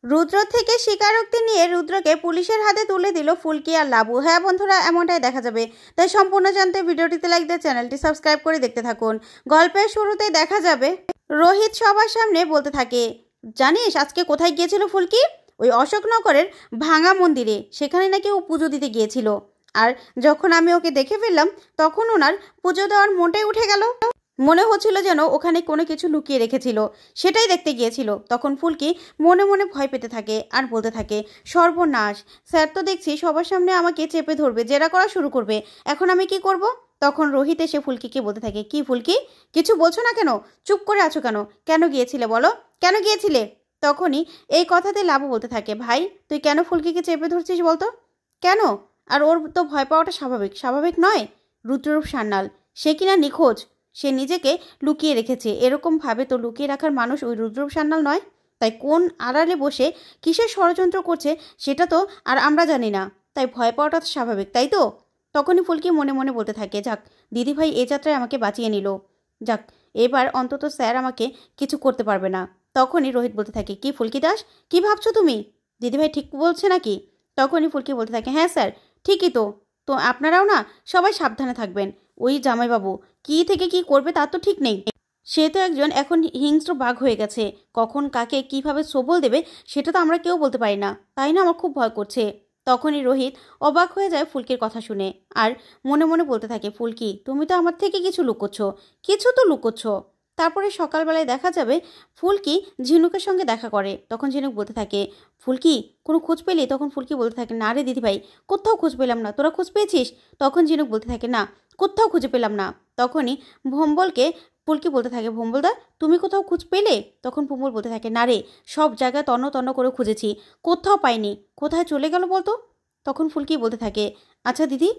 রুদ্র থেকে স্বীকারোক্তি নিয়ে রুদ্রকে পুলিশের হাতে তুলে দিল ফুলকি আর লাবু। হ্যাঁ বন্ধুরা, এমনটাই দেখা যাবে। তাই সম্পূর্ণ জানতে ভিডিওটিতে লাইক দিয়ে চ্যানেলটি সাবস্ক্রাইব করে দেখতে থাকুন। গল্পের শুরুতেই দেখা যাবে রোহিত সবার সামনে বলতে থাকে, জানিস আজকে কোথায় গিয়েছিল ফুলকি? ওই অশোকনগরের ভাঙা মন্দিরে। সেখানে নাকি ও পুজো দিতে গিয়েছিল। আর যখন আমি ওকে দেখে ফেললাম তখন ওনার পুজো দেওয়ার মনটাই উঠে গেল। মনে হচ্ছিল যেন ওখানে কোনো কিছু লুকিয়ে রেখেছিল, সেটাই দেখতে গিয়েছিল। তখন ফুলকি মনে মনে ভয় পেতে থাকে আর বলতে থাকে, সর্বনাশ, স্যার তো দেখছি সবার সামনে আমাকে চেপে ধরবে, জেরা করা শুরু করবে। এখন আমি কি করব? তখন রোহিত এসে ফুলকিকে বলতে থাকে, কি ফুলকি, কিছু বলছো না কেন? চুপ করে আছো কেন? কেন গিয়েছিলে বলো, কেন গিয়েছিলে? তখনই এই কথাতে লাবু বলতে থাকে, ভাই তুই কেন ফুলকিকে চেপে ধরছিস বলতো? কেন? আর ওর তো ভয় পাওয়াটা স্বাভাবিক, স্বাভাবিক নয়? রুদ্ররূপ সান্যাল, সে কিনা নিখোঁজ, সে নিজেকে লুকিয়ে রেখেছে। এরকমভাবে তো লুকিয়ে রাখার মানুষ ওই রুদ্ররূপ সান্যাল নয়। তাই কোন আড়ালে বসে কিসের ষড়যন্ত্র করছে সেটা তো আর আমরা জানি না। তাই ভয় পাওয়াটা তো স্বাভাবিক, তাই তো? তখনই ফুলকি মনে মনে বলতে থাকে, যাক দিদিভাই এ যাত্রায় আমাকে বাঁচিয়ে নিল। যাক, এবার অন্তত স্যার আমাকে কিছু করতে পারবে না। তখনই রোহিত বলতে থাকে, কি ফুলকি দাস, কি ভাবছো তুমি? দিদিভাই ঠিক বলছে নাকি? তখনই ফুলকি বলতে থাকে, হ্যাঁ স্যার, ঠিকই তো। তো আপনারাও না সবাই সাবধানে থাকবেন। ওই জামাইবাবু কি থেকে কি করবে তার তো ঠিক নেই। সে তো একজন এখন হিংস্র বাঘ হয়ে গেছে। কখন কাকে কিভাবে সবল দেবে সেটা তো আমরা কেউ বলতে পারি না। তাই না, আমার খুব ভয় করছে। তখনই রোহিত অবাক হয়ে যায় ফুলকির কথা শুনে আর মনে মনে বলতে থাকে, ফুলকি তুমি তো আমার থেকে কিছু লুকোচ্ছ, কিছু তো লুকোচ্ছ। তারপরে সকালবেলায় দেখা যাবে ফুলকি ঝিনুকের সঙ্গে দেখা করে। তখন ঝিনুক বলতে থাকে, ফুলকি কোনো খোঁজ পেলি? তখন ফুলকি বলতে থাকে, না রে দিদিভাই, কোথাও খোঁজ পেলাম না। তোরা খোঁজ পেয়েছিস? তখন ঝিনুক বলতে থাকে, না, কোথাও খুঁজে পেলাম না। তখনই ভম্বলকে ফুলকি বলতে থাকে, ভম্বলদা তুমি কোথাও খোঁজ পেলে? তখন ভম্বল বলতে থাকে, না রে, সব জায়গায় তন্ন তন্ন করে খুঁজেছি, কোথাও পাইনি। কোথায় চলে গেল বলতো? তখন ফুলকি বলতে থাকে, আচ্ছা দিদি,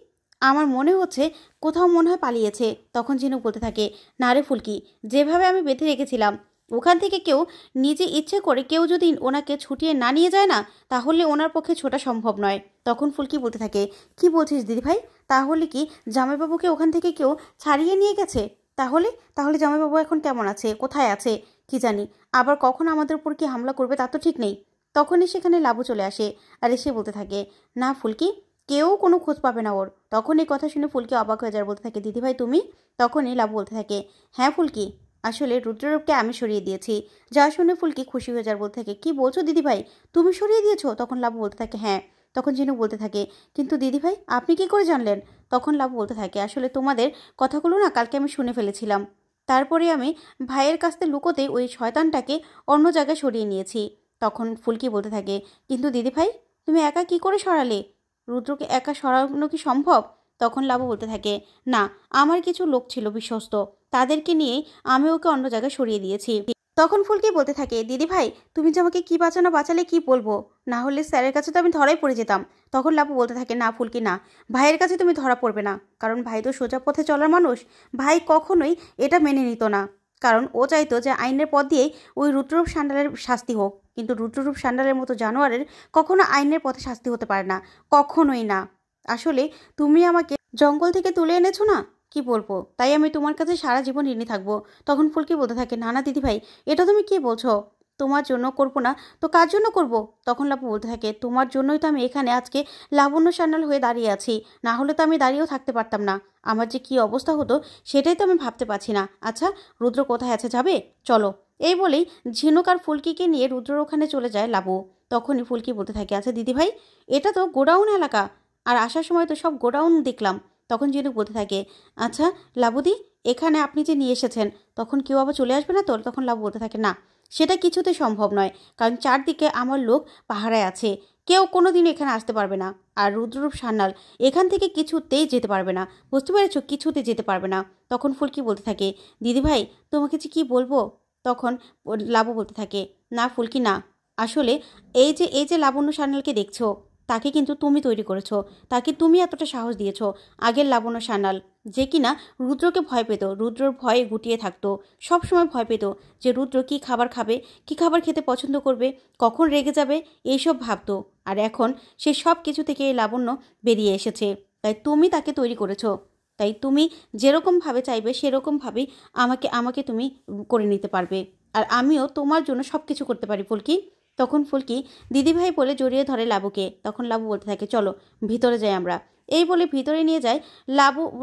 আমার মনে হচ্ছে কোথাও মনে হয় পালিয়েছে। তখন ঝিনুক বলতে থাকে, না রে ফুলকি, যেভাবে আমি বেঁধে রেখেছিলাম ওখান থেকে কেউ নিজে ইচ্ছে করে কেউ যদি ওনাকে ছুটিয়ে না নিয়ে যায় না, তাহলে ওনার পক্ষে ছোটা সম্ভব নয়। তখন ফুলকি বলতে থাকে, কি বলছিস দিদিভাই? তাহলে কি জামাইবাবুকে ওখান থেকে কেউ ছাড়িয়ে নিয়ে গেছে? তাহলে তাহলে জামাইবাবু এখন কেমন আছে, কোথায় আছে কি জানি। আবার কখন আমাদের উপর কি হামলা করবে তা তো ঠিক নেই। তখনই সেখানে লাবু চলে আসে আর এসে বলতে থাকে, না ফুলকি, কেউ কোনো খোঁজ পাবে না ওর। তখন এই কথা শুনে ফুলকি অবাক হয়ে যায়, বলতে থাকে, দিদিভাই তুমি? তখনই লাবু বলতে থাকে, হ্যাঁ ফুলকি, আসলে রুদ্ররূপকে আমি সরিয়ে দিয়েছি। যা শুনে ফুলকি খুশি হয়ে যায়, বলতে থাকে, কি বলছো দিদিভাই, তুমি সরিয়ে দিয়েছো? তখন লাবু বলতে থাকে, হ্যাঁ। তখন ঝিনুক বলতে থাকে, কিন্তু দিদিভাই আপনি কি করে জানলেন? তখন লাবু বলতে থাকে, আসলে তোমাদের কথাগুলো না কালকে আমি শুনে ফেলেছিলাম। তারপরে আমি ভাইয়ের কাছ থেকে লুকোতে ওই শয়তানটাকে অন্য জায়গায় সরিয়ে নিয়েছি। তখন ফুলকি বলতে থাকে, কিন্তু দিদিভাই তুমি একা কি করে সরালে? রুদ্রকে একা সরানো কি সম্ভব? তখন লাবু বলতে থাকে, না, আমার কিছু লোক ছিল বিশ্বস্ত, তাদেরকে নিয়েই আমি ওকে অন্য জায়গায় সরিয়ে দিয়েছি। তখন ফুলকি বলতে থাকে, দিদিভাই তুমি যে আমাকে কি বাঁচানো বাঁচালে কি বলবো, না হলে স্যারের কাছে তো আমি ধরাই পড়ে যেতাম। তখন লাবু বলতে থাকে, না ফুলকি না, ভাইয়ের কাছে তুমি ধরা পড়বে না, কারণ ভাই তো সোজা পথে চলার মানুষ। ভাই কখনোই এটা মেনে নিত না, কারণ ও চাইতো যে আইনের পথ দিয়েই ওই রুদ্ররূপ সান্যালের শাস্তি হোক। কিন্তু রুদ্ররূপ সান্যালের মতো জানোয়ারের কখনো আইনের পথে শাস্তি হতে পারে না, কখনোই না। আসলে তুমি আমাকে জঙ্গল থেকে তুলে এনেছো না, কি বলবো, তাই আমি তোমার কাছে সারা জীবন ঋণী থাকবো। তখন ফুলকি বলতে থাকে, না না দিদিভাই, এটা তুমি কি বলছো? তোমার জন্য করবো না তো কার জন্য করব? তখন লাবু বলতে থাকে, তোমার জন্যই তো আমি এখানে আজকে লাবণ্য সান্যাল হয়ে দাঁড়িয়ে আছি, না হলে তো আমি দাঁড়িয়েও থাকতে পারতাম না। আমার যে কি অবস্থা হতো সেটাই তো আমি ভাবতে পারছি না। আচ্ছা, রুদ্র কোথায় আছে, যাবে? চলো। এই বলেই ঝিনুক আর ফুলকিকে নিয়ে রুদ্রর ওখানে চলে যায় লাবু। তখনই ফুলকি বলতে থাকে, আচ্ছা দিদিভাই, এটা তো গোডাউন এলাকা, আর আসার সময় তো সব গোডাউন দেখলাম। তখন ঝিনুক বলতে থাকে, আচ্ছা লাবুদি, এখানে আপনি যে নিয়ে এসেছেন তখন কেউ আবার চলে আসবে না তো? তখন লাবু বলতে থাকে, না, সেটা কিছুতে সম্ভব নয়, কারণ চারদিকে আমার লোক পাহারায় আছে, কেউ কোনো দিন এখানে আসতে পারবে না। আর রুদ্ররূপ সান্যাল এখান থেকে কিছুতেই যেতে পারবে না, বুঝতে পেরেছ, কিছুতে যেতে পারবে না। তখন ফুলকি বলতে থাকে, দিদিভাই তোমাকে যে কি বলবো? তখন লাবু বলতে থাকে, না ফুলকি না, আসলে এই যে লাবণ্য সান্যালকে দেখছো, তাকে কিন্তু তুমি তৈরি করেছো, তাকে তুমি এতটা সাহস দিয়েছো। আগের লাবণ্য সান্যাল যে কিনা রুদ্রকে ভয় পেত, রুদ্রর ভয়ে গুটিয়ে থাকতো, সব সময় ভয় পেত যে রুদ্র কি খাবার খাবে, কি খাবার খেতে পছন্দ করবে, কখন রেগে যাবে, এইসব ভাবতো। আর এখন সে সব কিছু থেকে এই লাবণ্য বেরিয়ে এসেছে, তাই তুমি তাকে তৈরি করেছো। তাই তুমি যেরকমভাবে চাইবে সেরকমভাবেই আমাকে আমাকে তুমি করে নিতে পারবে, আর আমিও তোমার জন্য সব কিছু করতে পারি ফুলকি। তখন ফুলকি দিদিভাই বলে জড়িয়ে ধরে লাবুকে। তখন লাবু বলতে থাকে চলো ভিতরে যাই আমরা। এই বলে ভিতরে নিয়ে যায়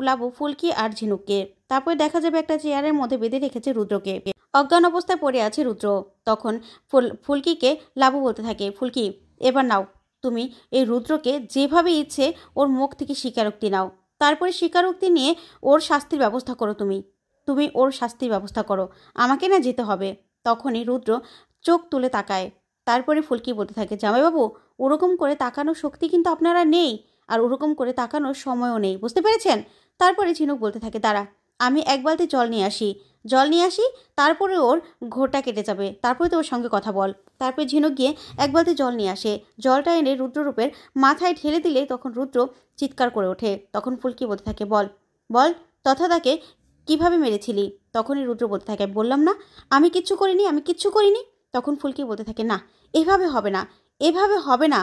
লাবু ফুলকি আর ঝিনুককে। তারপরে দেখা যাবে একটা চেয়ারের মধ্যে বেঁধে রেখেছে রুদ্রকে। অজ্ঞান অবস্থায় পড়ে আছে রুদ্র। তখন ফুলকিকে লাবু বলতে থাকে ফুলকি এবার নাও তুমি এই রুদ্রকে যেভাবে ইচ্ছে ওর মুখ থেকে স্বীকারোক্তি নাও, তারপরে স্বীকারোক্তি নিয়ে ওর শাস্তির ব্যবস্থা করো। তুমি ওর শাস্তির ব্যবস্থা করো, আমাকে না যেতে হবে। তখনই রুদ্র চোখ তুলে তাকায়। তারপরে ফুলকি বলতে থাকে জামাইবাবু ওরকম করে তাকানোর শক্তি কিন্তু আপনারা নেই, আর ওরকম করে তাকানোর সময়ও নেই, বুঝতে পেরেছেন? তারপরে ঝিনুক বলতে থাকে দাঁড়া আমি এক বালতি জল নিয়ে আসি, তারপরে ওর ঘোরটা কেটে যাবে, তারপরে তো ওর সঙ্গে কথা বল। তারপরে ঝিনুক গিয়ে এক বালতি জল নিয়ে আসে। জলটা এনে রুদ্ররূপের মাথায় ঢেলে দিলে তখন রুদ্র চিৎকার করে ওঠে। তখন ফুলকি বলতে থাকে বল তথা তাকে কিভাবে মেরেছিলি? তখনই রুদ্র বলতে থাকে বললাম না আমি কিচ্ছু করিনি। তখন ফুলকি বলতে থাকে না এভাবে হবে না,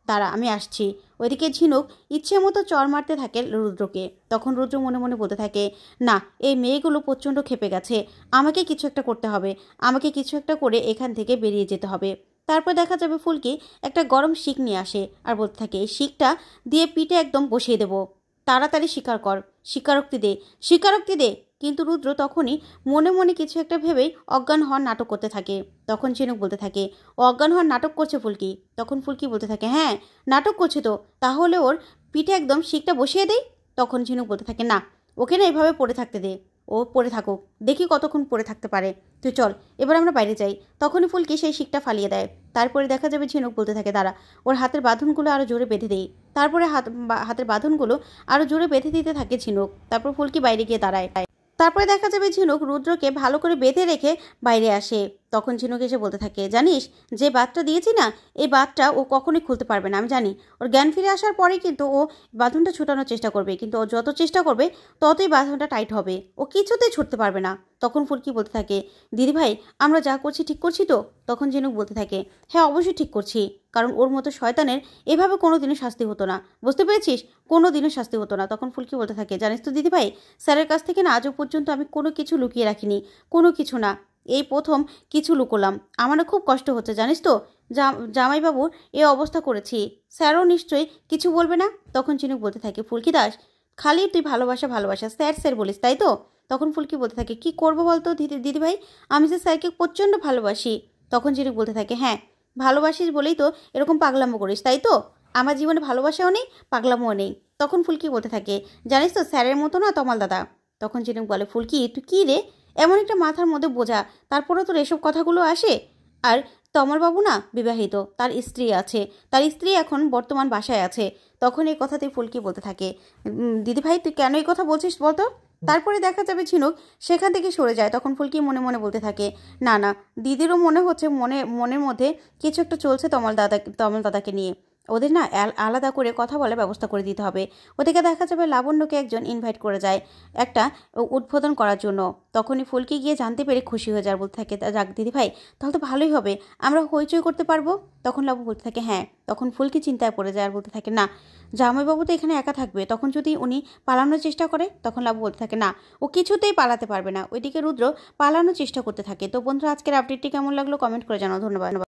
দাঁড়া আমি আসছি। ওইদিকে ঝিনুক ইচ্ছে মতো চর মারতে থাকে রুদ্রকে। তখন রুদ্র মনে মনে বলতে থাকে না এই মেয়েগুলো প্রচণ্ড ক্ষেপে গেছে, আমাকে কিছু একটা করতে হবে, আমাকে কিছু একটা করে এখান থেকে বেরিয়ে যেতে হবে। তারপর দেখা যাবে ফুলকি একটা গরম শিক নিয়ে আসে আর বলতে থাকে এই শিকটা দিয়ে পিঠে একদম বসিয়ে দেবো, তাড়াতাড়ি স্বীকার কর, স্বীকারোক্তি দে। কিন্তু রুদ্র তখনই মনে মনে কিছু একটা ভেবেই অজ্ঞান হওয়ার নাটক করতে থাকে। তখন ঝিনুক বলতে থাকে ও অজ্ঞান হওয়ার নাটক করছে ফুলকি। তখন ফুলকি বলতে থাকে হ্যাঁ নাটক করছে তো, তাহলে ওর পিঠে একদম শিকটা বসিয়ে দেই। তখন ঝিনুক বলতে থাকে না ওকে না এভাবে পড়ে থাকতে দে, ও পড়ে থাকুক, দেখি কতক্ষণ পড়ে থাকতে পারে, তুই চল এবার আমরা বাইরে যাই। তখনই ফুলকি সেই শিকটা ফালিয়ে দেয়। তারপরে দেখা যাবে ঝিনুক বলতে থাকে দাঁড়া ওর হাতের বাঁধনগুলো আরও জোরে বেঁধে দেই। তারপরে হাতের বাঁধনগুলো আরও জোরে বেঁধে দিতে থাকে ঝিনুক। তারপর ফুলকি বাইরে গিয়ে দাঁড়ায়। তারপরে দেখা যাবে ঝিনুক রুদ্রকে ভালো করে বেঁধে রেখে বাইরে আসে। তখন ঝিনুক এসে বলতে থাকে জানিস যে বাঁধটা দিয়েছি না এই বাঁধটা ও কখনোই খুলতে পারবে না, আমি জানি। ওর জ্ঞান ফিরে আসার পরে কিন্তু ও বাঁধনটা ছুটানোর চেষ্টা করবে, কিন্তু ও যত চেষ্টা করবে ততই বাঁধনটা টাইট হবে, ও কিছুতেই ছুটতে পারবে না। তখন ফুলকি বলতে থাকে দিদিভাই আমরা যা করছি ঠিক করছি তো? তখন ঝিনুক বলতে থাকে হ্যাঁ অবশ্যই ঠিক করছি, কারণ ওর মতো শয়তানের এভাবে কোনোদিনও শাস্তি হতো না, বুঝতে পেরেছিস? কোনোদিনও শাস্তি হতো না। তখন ফুলকি বলতে থাকে জানিস তো দিদিভাই স্যারের কাছ থেকে না আজও পর্যন্ত আমি কোনো কিছু লুকিয়ে রাখিনি, কোনো কিছু না, এই প্রথম কিছু লুকোলাম। আমারও খুব কষ্ট হচ্ছে জানিস তো, জামাইবাবুর এ অবস্থা করেছি, স্যারও নিশ্চয়ই কিছু বলবে না। তখন ঝিনুক বলতে থাকে ফুলকি দাস খালি তুই ভালোবাসা স্যার বলিস তাই তো? তখন ফুলকি বলতে থাকে কি করবো বলতো দিদিভাই, আমি যে স্যারকে প্রচণ্ড ভালোবাসি। তখন ঝিনুক বলতে থাকে হ্যাঁ ভালোবাসিস বলেই তো এরকম পাগলামো করিস তাই তো? আমার জীবনে ভালোবাসাও নেই পাগলামোও নেই। তখন ফুলকি বলতে থাকে জানিস তো স্যারের মতো না তমাল দাদা। তখন ঝিনুক বলে ফুলকি তুই কী রে এমন একটা মাথার মধ্যে বোঝা, তারপরে তোর এসব কথাগুলো আসে? আর তমালবাবু না বিবাহিত, তার স্ত্রী আছে, তার স্ত্রী এখন বর্তমান বাসায় আছে। তখন এই কথাতেই ফুলকি বলতে থাকে দিদিভাই তুই কেন এই কথা বলছিস বলতো? তারপরে দেখা যাবে ঝিনুক সেখান থেকে সরে যায়। তখন ফুলকি মনে মনে বলতে থাকে না দিদিরও মনে হচ্ছে মনের মধ্যে কিছু একটা চলছে তমাল দাদাকে নিয়ে, ওদের না আলাদা করে কথা বলার ব্যবস্থা করে দিতে হবে। ওদিকে দেখা যাবে লাবণ্যকে একজন ইনভাইট করে যায় একটা উদ্বোধন করার জন্য। তখনই ফুলকি গিয়ে জানতে পেরে খুশি হয়ে যায়, বলতে থাকে যাক দিদিভাই তাহলে তো ভালোই হবে, আমরা হইচই করতে পারবো। তখন লাবু বলতে থাকে হ্যাঁ। তখন ফুলকি চিন্তায় পড়ে যায় আর বলতে থাকে না জামাইবাবু তো এখানে একা থাকবে, তখন যদি উনি পালানোর চেষ্টা করে? তখন লাবু বলতে থাকে না ও কিছুতেই পালাতে পারবে না। ওইদিকে রুদ্র পালানোর চেষ্টা করতে থাকে। তো বন্ধুরা আজকের আপডেটটি কেমন লাগলো কমেন্ট করে জানাও। ধন্যবাদ।